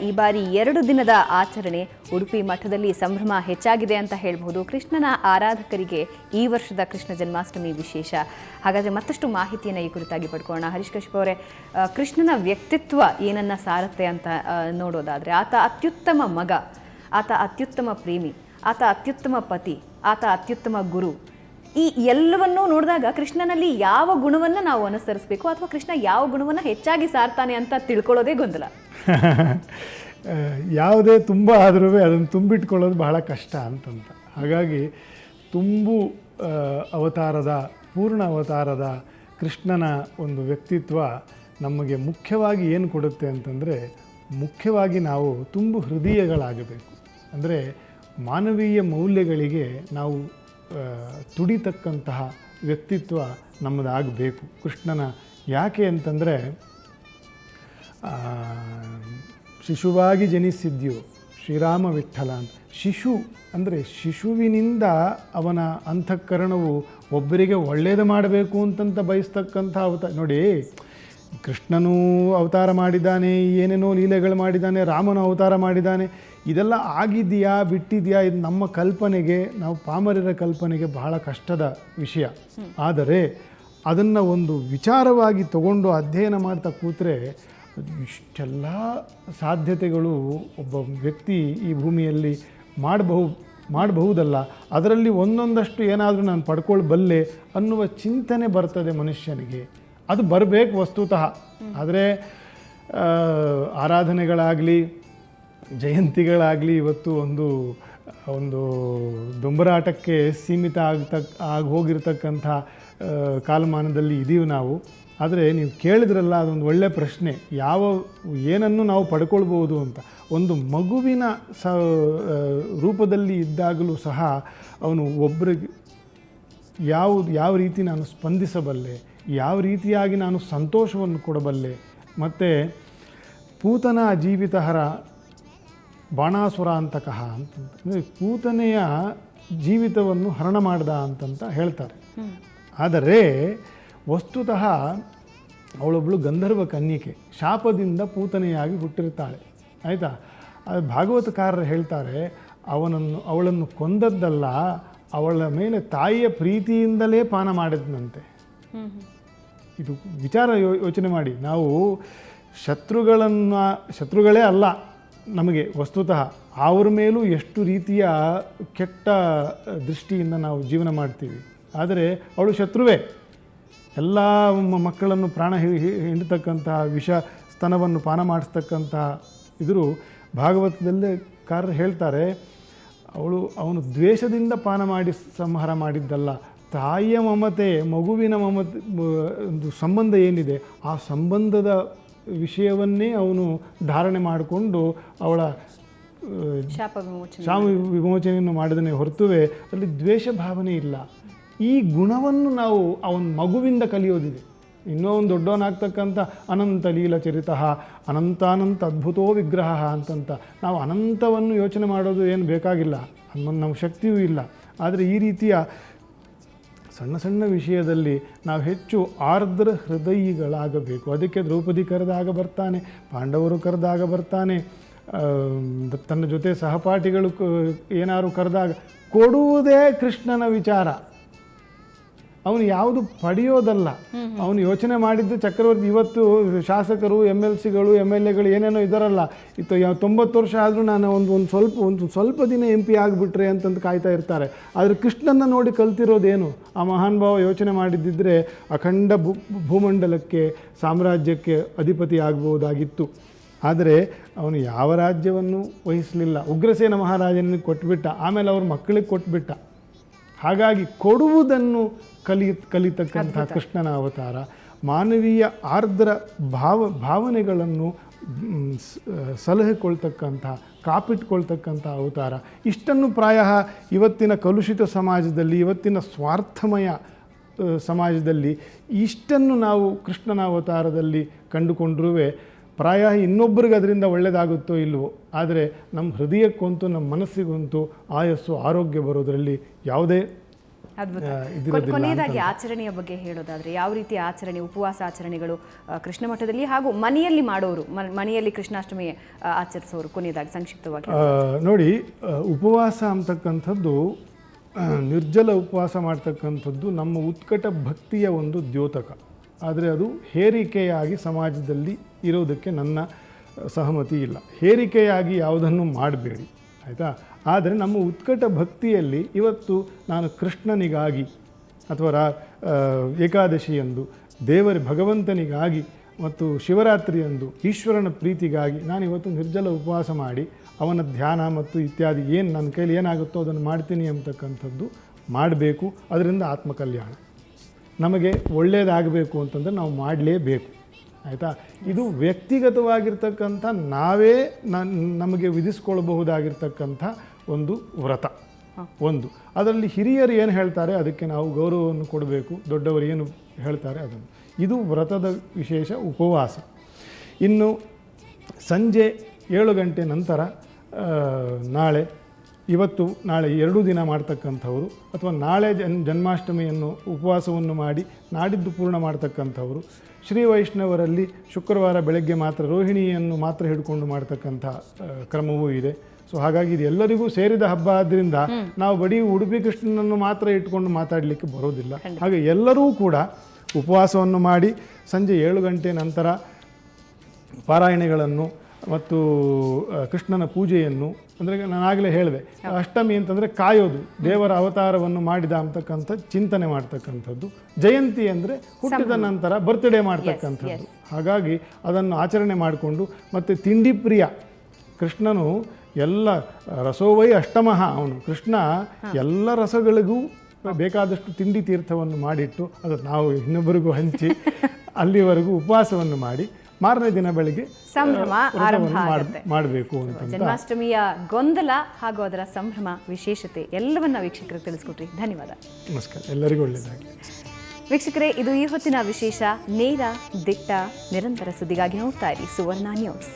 ಈ ಬಾರಿ 2 ದಿನದ ಆಚರಣೆ ಉಡುಪಿ ಮಠದಲ್ಲಿ ಸಂಭ್ರಮ ಹೆಚ್ಚಾಗಿದೆ ಅಂತ ಹೇಳಬಹುದು. ಕೃಷ್ಣನ ಆರಾಧಕರಿಗೆ ಈ ವರ್ಷದ ಕೃಷ್ಣ ಜನ್ಮಾಷ್ಟಮಿ ವಿಶೇಷ. ಹಾಗಾದರೆ ಮತ್ತಷ್ಟು ಮಾಹಿತಿಯನ್ನು ಈ ಕುರಿತಾಗಿ ಪಡ್ಕೊಳ್ಳೋಣ. ಹರೀಶ್ ಕಶ್ಯಪ್ ಅವರೇ, ಕೃಷ್ಣನ ವ್ಯಕ್ತಿತ್ವ ಏನನ್ನ ಸಾರುತ್ತೆ ಅಂತ ನೋಡೋದಾದರೆ, ಆತ ಅತ್ಯುತ್ತಮ ಮಗ, ಆತ ಅತ್ಯುತ್ತಮ ಪ್ರೇಮಿ, ಆತ ಅತ್ಯುತ್ತಮ ಪತಿ, ಆತ ಅತ್ಯುತ್ತಮ ಗುರು. ಈ ಎಲ್ಲವನ್ನೂ ನೋಡಿದಾಗ ಕೃಷ್ಣನಲ್ಲಿ ಯಾವ ಗುಣವನ್ನು ನಾವು ಅನುಸರಿಸಬೇಕು ಅಥವಾ ಕೃಷ್ಣ ಯಾವ ಗುಣವನ್ನು ಹೆಚ್ಚಾಗಿ ಸಾರ್ತಾನೆ ಅಂತ ತಿಳ್ಕೊಳ್ಳೋದೇ ಗೊಂದಲ. ಯಾವುದೇ ತುಂಬ ಆದರೂ ಅದನ್ನು ತುಂಬಿಟ್ಕೊಳ್ಳೋದು ಬಹಳ ಕಷ್ಟ ಅಂತಂತ. ಹಾಗಾಗಿ ಅವತಾರದ ಪೂರ್ಣ ಅವತಾರದ ಕೃಷ್ಣನ ಒಂದು ವ್ಯಕ್ತಿತ್ವ ನಮಗೆ ಮುಖ್ಯವಾಗಿ ಏನು ಕೊಡುತ್ತೆ ಅಂತಂದರೆ, ಮುಖ್ಯವಾಗಿ ನಾವು ತುಂಬು ಹೃದಯಗಳಾಗಬೇಕು. ಅಂದರೆ ಮಾನವೀಯ ಮೌಲ್ಯಗಳಿಗೆ ನಾವು ತುಡಿತಕ್ಕಂತಹ ವ್ಯಕ್ತಿತ್ವ ನಮ್ಮದಾಗಬೇಕು ಕೃಷ್ಣನ. ಯಾಕೆ ಅಂತಂದರೆ, ಶಿಶುವಾಗಿ ಜನಿಸಿದ್ಯೋ ಶ್ರೀರಾಮ ವಿಠಲ ಅಂತ. ಶಿಶು ಅಂದರೆ ಶಿಶುವಿನಿಂದ ಅವನ ಅಂತಃಕರಣವು ಒಬ್ಬರಿಗೆ ಒಳ್ಳೆಯದು ಮಾಡಬೇಕು ಅಂತಂತ ಬಯಸ್ತಕ್ಕಂಥ ನೋಡಿ, ಕೃಷ್ಣನೂ ಅವತಾರ ಮಾಡಿದ್ದಾನೆ, ಏನೇನೋ ಲೀಲೆಗಳು ಮಾಡಿದ್ದಾನೆ, ರಾಮನ ಅವತಾರ ಮಾಡಿದ್ದಾನೆ. ಇದೆಲ್ಲ ಆಗಿದೆಯಾ ಬಿಟ್ಟಿದೆಯಾ, ಇದು ನಮ್ಮ ಕಲ್ಪನೆಗೆ, ನಾವು ಪಾಮರರ ಕಲ್ಪನೆಗೆ ಬಹಳ ಕಷ್ಟದ ವಿಷಯ. ಆದರೆ ಅದನ್ನು ಒಂದು ವಿಚಾರವಾಗಿ ತಗೊಂಡು ಅಧ್ಯಯನ ಮಾಡ್ತಾ ಕೂತ್ರೆ ಇಷ್ಟೆಲ್ಲ ಸಾಧ್ಯತೆಗಳು ಒಬ್ಬ ವ್ಯಕ್ತಿ ಈ ಭೂಮಿಯಲ್ಲಿ ಮಾಡಬಹುದಲ್ಲ. ಅದರಲ್ಲಿ ಒಂದೊಂದಷ್ಟು ಏನಾದರೂ ನಾನು ಪಡ್ಕೊಳ್ಬಲ್ಲೆ ಅನ್ನುವ ಚಿಂತನೆ ಬರ್ತದೆ ಮನುಷ್ಯನಿಗೆ. ಅದು ಬರಬೇಕು ವಸ್ತುತಃ. ಆದರೆ ಆರಾಧನೆಗಳಾಗಲಿ ಜಯಂತಿಗಳಾಗಲಿ ಇವತ್ತು ಒಂದು ದೊಂಬರಾಟಕ್ಕೆ ಸೀಮಿತ ಆಗಿ ಹೋಗಿರ್ತಕ್ಕಂಥ ಕಾಲಮಾನದಲ್ಲಿ ಇದ್ದೀವಿ ನಾವು. ಆದರೆ ನೀವು ಕೇಳಿದ್ರಲ್ಲ, ಅದೊಂದು ಒಳ್ಳೆಯ ಪ್ರಶ್ನೆ, ಏನನ್ನು ನಾವು ಪಡ್ಕೊಳ್ಬೋದು ಅಂತ. ಒಂದು ಮಗುವಿನ ರೂಪದಲ್ಲಿ ಇದ್ದಾಗಲೂ ಸಹ ಅವನು ಒಬ್ಬರಿಗೆ ಯಾವ ರೀತಿ ನಾನು ಸ್ಪಂದಿಸಬಲ್ಲೆ, ಯಾವ ರೀತಿಯಾಗಿ ನಾನು ಸಂತೋಷವನ್ನು ಕೊಡಬಲ್ಲೆ. ಮತ್ತು ಪೂತನ ಜೀವಿತಹರ ಬಾಣಾಸುರ ಅಂತಕಃ ಅಂತಂತ, ಪೂತನೆಯ ಜೀವಿತವನ್ನು ಹರಣ ಮಾಡ್ದ ಅಂತಂತ ಹೇಳ್ತಾರೆ. ಆದರೆ ವಸ್ತುತಃ ಅವಳೊಬ್ಬಳು ಗಂಧರ್ವ ಕನ್ಯಕೆ, ಶಾಪದಿಂದ ಪೂತನೆಯಾಗಿ ಹುಟ್ಟಿರ್ತಾಳೆ. ಆಯಿತಾ? ಅದು ಭಾಗವತಕಾರರು ಹೇಳ್ತಾರೆ, ಅವಳನ್ನು ಕೊಂದದ್ದಲ್ಲ, ಅವಳ ಮೇಲೆ ತಾಯಿಯ ಪ್ರೀತಿಯಿಂದಲೇ ಪಾನ ಮಾಡಿದ್ನಂತೆ. ಇದು ವಿಚಾರ ಯೋಚನೆ ಮಾಡಿ. ನಾವು ಶತ್ರುಗಳೇ ಅಲ್ಲ ನಮಗೆ ವಸ್ತುತಃ, ಅವ್ರ ಮೇಲೂ ಎಷ್ಟು ರೀತಿಯ ಕೆಟ್ಟ ದೃಷ್ಟಿಯಿಂದ ನಾವು ಜೀವನ ಮಾಡ್ತೀವಿ. ಆದರೆ ಅವಳು ಶತ್ರುವೇ. ಎಲ್ಲ ಮಕ್ಕಳನ್ನು ಪ್ರಾಣ ಹಿಂಡತಕ್ಕಂತಹ ವಿಷ ಸ್ತನವನ್ನು ಪಾನ ಮಾಡಿಸ್ತಕ್ಕಂತಹ ಇದ್ರು ಭಾಗವತದಲ್ಲೇ ಕಾರರು ಹೇಳ್ತಾರೆ, ಅವನು ದ್ವೇಷದಿಂದ ಪಾನ ಮಾಡಿ ಸಂಹಾರ ಮಾಡಿದ್ದಲ್ಲ, ತಾಯಿಯ ಮಮತೆ, ಮಗುವಿನ ಮಮತೆ ಒಂದು ಸಂಬಂಧ ಏನಿದೆ ಆ ಸಂಬಂಧದ ವಿಷಯವನ್ನೇ ಅವನು ಧಾರಣೆ ಮಾಡಿಕೊಂಡು ಅವಳ ಶಾಪ ವಿಮೋಚನೆಯನ್ನು ಮಾಡಿದನೇ ಹೊರತುವೆ ಅಲ್ಲಿ ದ್ವೇಷ ಭಾವನೆ ಇಲ್ಲ. ಈ ಗುಣವನ್ನು ನಾವು ಅವನ ಮಗುವಿಂದ ಕಲಿಯೋದಿದೆ. ಇನ್ನೂ ಒಂದು ದೊಡ್ಡವನಾಗ್ತಕ್ಕಂಥ ಅನಂತ ಲೀಲ ಚರಿತ ಅನಂತಾನಂತ ಅದ್ಭುತೋ ವಿಗ್ರಹ ಅಂತಂತ ನಾವು ಅನಂತವನ್ನು ಯೋಚನೆ ಮಾಡೋದು ಏನು ಬೇಕಾಗಿಲ್ಲ, ನಮ್ಮ ಶಕ್ತಿಯೂ ಇಲ್ಲ. ಆದರೆ ಈ ರೀತಿಯ ಸಣ್ಣ ಸಣ್ಣ ವಿಷಯದಲ್ಲಿ ನಾವು ಹೆಚ್ಚು ಆರ್ದ್ರ ಹೃದಯಿಗಳಾಗಬೇಕು. ಅದಕ್ಕೆ ದ್ರೌಪದಿ ಕರೆದಾಗ ಬರ್ತಾನೆ, ಪಾಂಡವರು ಕರೆದಾಗ ಬರ್ತಾನೆ, ತನ್ನ ಜೊತೆ ಸಹಪಾಠಿಗಳು ಏನಾರು ಕರೆದಾಗ ಕೊಡುವುದೇ ಕೃಷ್ಣನ ವಿಚಾರ. ಅವನು ಯಾವುದು ಪಡೆಯೋದಲ್ಲ. ಅವನು ಯೋಚನೆ ಮಾಡಿದ್ದು ಚಕ್ರವರ್ತಿ. ಇವತ್ತು ಶಾಸಕರು, MLCಗಳು, MLAಗಳು ಏನೇನೋ ಇದ್ದಾರಲ್ಲ, 90 ವರ್ಷ ಆದರೂ ನಾನು ಒಂದು ಸ್ವಲ್ಪ ದಿನ MP ಆಗಿಬಿಟ್ರೆ ಅಂತಂದು ಕಾಯ್ತಾ ಇರ್ತಾರೆ. ಆದರೆ ಕೃಷ್ಣನ ನೋಡಿ ಕಲ್ತಿರೋದೇನು? ಆ ಮಹಾನ್ ಭಾವ ಯೋಚನೆ ಮಾಡಿದ್ದಿದ್ರೆ ಅಖಂಡ ಭೂಮಂಡಲಕ್ಕೆ, ಸಾಮ್ರಾಜ್ಯಕ್ಕೆ ಅಧಿಪತಿ ಆಗ್ಬೋದಾಗಿತ್ತು. ಆದರೆ ಅವನು ಯಾವ ರಾಜ್ಯವನ್ನು ವಹಿಸಲಿಲ್ಲ. ಉಗ್ರಸೇನ ಮಹಾರಾಜನಿಗೆ ಕೊಟ್ಬಿಟ್ಟ, ಆಮೇಲೆ ಅವ್ರ ಮಕ್ಕಳಿಗೆ ಕೊಟ್ಬಿಟ್ಟ. ಹಾಗಾಗಿ ಕೊಡುವುದನ್ನು ಕಲಿತಕ್ಕಂಥ ಕೃಷ್ಣನ ಅವತಾರ ಮಾನವೀಯ ಆರ್ದ್ರ ಭಾವನೆಗಳನ್ನು ಸಲಹೆಕೊಳ್ತಕ್ಕಂಥ, ಕಾಪಿಟ್ಕೊಳ್ತಕ್ಕಂಥ ಅವತಾರ. ಇಷ್ಟನ್ನು ಪ್ರಾಯ ಇವತ್ತಿನ ಕಲುಷಿತ ಸಮಾಜದಲ್ಲಿ, ಇವತ್ತಿನ ಸ್ವಾರ್ಥಮಯ ಸಮಾಜದಲ್ಲಿ ಇಷ್ಟನ್ನು ನಾವು ಕೃಷ್ಣನ ಅವತಾರದಲ್ಲಿ ಕಂಡುಕೊಂಡ್ರೂ ಪ್ರಾಯ ಇನ್ನೊಬ್ಬರಿಗೆ ಅದರಿಂದ ಒಳ್ಳೆಯದಾಗುತ್ತೋ ಇಲ್ವೋ, ಆದರೆ ನಮ್ಮ ಹೃದಯಕ್ಕಂತೂ, ನಮ್ಮ ಮನಸ್ಸಿಗಂತೂ ಆಯಸ್ಸು, ಆರೋಗ್ಯ ಬರೋದರಲ್ಲಿ ಯಾವುದೇ ಅದ್ಭುತ. ಇದಿರೋದಿಲ್ಲ. ಕೊನೆಯದಾಗಿ ಆಚರಣೆಯ ಬಗ್ಗೆ ಹೇಳೋದಾದ್ರೆ ಯಾವ ರೀತಿಯ ಆಚರಣೆ, ಉಪವಾಸ ಆಚರಣೆಗಳು ಕೃಷ್ಣ ಮಠದಲ್ಲಿ ಹಾಗೂ ಮನೆಯಲ್ಲಿ ಮಾಡೋರು, ಮನೆಯಲ್ಲಿ ಕೃಷ್ಣಾಷ್ಟಮಿ ಆಚರಿಸೋರು, ಕೊನೆಯದಾಗಿ ಸಂಕ್ಷಿಪ್ತವಾಗಿ ನೋಡಿ, ಉಪವಾಸ ಅಂತಕ್ಕಂಥದ್ದು, ನಿರ್ಜಲ ಉಪವಾಸ ಮಾಡ್ತಕ್ಕಂಥದ್ದು ನಮ್ಮ ಉತ್ಕಟ ಭಕ್ತಿಯ ಒಂದು ದ್ಯೋತಕ. ಆದರೆ ಅದು ಹೇರಿಕೆಯಾಗಿ ಸಮಾಜದಲ್ಲಿ ಇರೋದಕ್ಕೆ ನನ್ನ ಸಹಮತಿ ಇಲ್ಲ. ಹೇರಿಕೆಯಾಗಿ ಯಾವುದನ್ನು ಮಾಡಬೇಡಿ, ಆಯಿತಾ. ಆದರೆ ನಮ್ಮ ಉತ್ಕಟ ಭಕ್ತಿಯಲ್ಲಿ ಇವತ್ತು ನಾನು ಕೃಷ್ಣನಿಗಾಗಿ ಅಥವಾ ಏಕಾದಶಿಯಂದು ಭಗವಂತನಿಗಾಗಿ ಮತ್ತು ಶಿವರಾತ್ರಿಯಂದು ಈಶ್ವರನ ಪ್ರೀತಿಗಾಗಿ ನಾನು ಇವತ್ತು ನಿರ್ಜಲ ಉಪವಾಸ ಮಾಡಿ ಅವನ ಧ್ಯಾನ ಮತ್ತು ಇತ್ಯಾದಿ ಏನು ನನ್ನ ಕೈಲಿ ಏನಾಗುತ್ತೋ ಅದನ್ನು ಮಾಡ್ತೀನಿ ಅಂತಕ್ಕಂಥದ್ದು ಮಾಡಬೇಕು. ಅದರಿಂದ ಆತ್ಮಕಲ್ಯಾಣ ನಮಗೆ ಒಳ್ಳೆಯದಾಗಬೇಕು ಅಂತಂದರೆ ನಾವು ಮಾಡಲೇಬೇಕು, ಆಯಿತಾ. ಇದು ವ್ಯಕ್ತಿಗತವಾಗಿರ್ತಕ್ಕಂಥ ನಾವೇ ನಮಗೆ ವಿಧಿಸ್ಕೊಳ್ಬಹುದಾಗಿರ್ತಕ್ಕಂಥ ಒಂದು ವ್ರತ. ಒಂದು ಅದರಲ್ಲಿ ಹಿರಿಯರು ಏನು ಹೇಳ್ತಾರೆ ಅದಕ್ಕೆ ನಾವು ಗೌರವವನ್ನು ಕೊಡಬೇಕು, ದೊಡ್ಡವರು ಏನು ಹೇಳ್ತಾರೆ ಅದನ್ನು. ಇದು ವ್ರತದ ವಿಶೇಷ ಉಪವಾಸ. ಇನ್ನು ಸಂಜೆ 7 ಗಂಟೆ ನಂತರ ನಾಳೆ 2 ದಿನ ಮಾಡ್ತಕ್ಕಂಥವರು ಅಥವಾ ನಾಳೆ ಜನ್ಮಾಷ್ಟಮಿಯನ್ನು ಉಪವಾಸವನ್ನು ಮಾಡಿ ನಾಡಿದ್ದು ಪೂರ್ಣ ಮಾಡ್ತಕ್ಕಂಥವರು, ಶ್ರೀ ವೈಷ್ಣವರಲ್ಲಿ ಶುಕ್ರವಾರ ಬೆಳಗ್ಗೆ ಮಾತ್ರ ರೋಹಿಣಿಯನ್ನು ಮಾತ್ರ ಹಿಡ್ಕೊಂಡು ಮಾಡ್ತಕ್ಕಂಥ ಕ್ರಮವೂ ಇದೆ. ಸೊ ಹಾಗಾಗಿ ಇದು ಎಲ್ಲರಿಗೂ ಸೇರಿದ ಹಬ್ಬ ಆದ್ದರಿಂದ ನಾವು ಬರೀ ಉಡುಪಿ ಕೃಷ್ಣನನ್ನು ಮಾತ್ರ ಇಟ್ಕೊಂಡು ಮಾತಾಡಲಿಕ್ಕೆ ಬರೋದಿಲ್ಲ. ಹಾಗೆ ಎಲ್ಲರೂ ಕೂಡ ಉಪವಾಸವನ್ನು ಮಾಡಿ ಸಂಜೆ 7 ಗಂಟೆ ನಂತರ ಪಾರಾಯಣೆಗಳನ್ನು ಮತ್ತು ಕೃಷ್ಣನ ಪೂಜೆಯನ್ನು, ಅಂದರೆ ನಾನಾಗಲೇ ಹೇಳಿದೆ, ಅಷ್ಟಮಿ ಅಂತಂದರೆ ಕಾಯೋದು, ದೇವರ ಅವತಾರವನ್ನು ಮಾಡಿದ ಅಂತಕ್ಕಂಥ ಚಿಂತನೆ ಮಾಡ್ತಕ್ಕಂಥದ್ದು. ಜಯಂತಿ ಅಂದರೆ ಹುಟ್ಟಿದ ನಂತರ ಬರ್ತ್ಡೇ ಮಾಡ್ತಕ್ಕಂಥದ್ದು. ಹಾಗಾಗಿ ಅದನ್ನು ಆಚರಣೆ ಮಾಡಿಕೊಂಡು, ಮತ್ತು ತಿಂಡಿ ಪ್ರಿಯ ಕೃಷ್ಣನು ಎಲ್ಲ ರಸೋವೈ ಅಷ್ಟಮಃ, ಅವನು ಕೃಷ್ಣ ಎಲ್ಲ ರಸಗಳಿಗೂ ಬೇಕಾದಷ್ಟು ತಿಂಡಿ ತೀರ್ಥವನ್ನು ಮಾಡಿಟ್ಟು ಅದು ನಾವು ಇನ್ನೊಬ್ಬರಿಗೂ ಹಂಚಿ ಅಲ್ಲಿವರೆಗೂ ಉಪವಾಸವನ್ನು ಮಾಡಿ ಮಾರನೇ ದಿನ ಬೆಳಿಗ್ಗೆ ಸಂಭ್ರಮ ಆರಂಭ ಮಾಡಬೇಕು ಅಂತ. ಜನ್ಮಾಷ್ಟಮಿಯ ಗೊಂದಲ ಹಾಗೂ ಅದರ ಸಂಭ್ರಮ, ವಿಶೇಷತೆ ಎಲ್ಲವನ್ನ ವೀಕ್ಷಕರಿಗೆ ತಿಳಿಸ್ಕೊಟ್ರಿ. ಧನ್ಯವಾದ. ನಮಸ್ಕಾರ, ಎಲ್ಲರಿಗೂ ಒಳ್ಳೆಯದಾಗಲಿ. ವೀಕ್ಷಕರೇ, ಇದು ಈ ಹೊತ್ತಿನ ವಿಶೇಷ. ನೇರ, ದಿಟ್ಟ, ನಿರಂತರ ಸುದ್ದಿಗಾಗಿ ನೋಡ್ತಾ ಇರಿ ಸುವರ್ಣ ನ್ಯೂಸ್.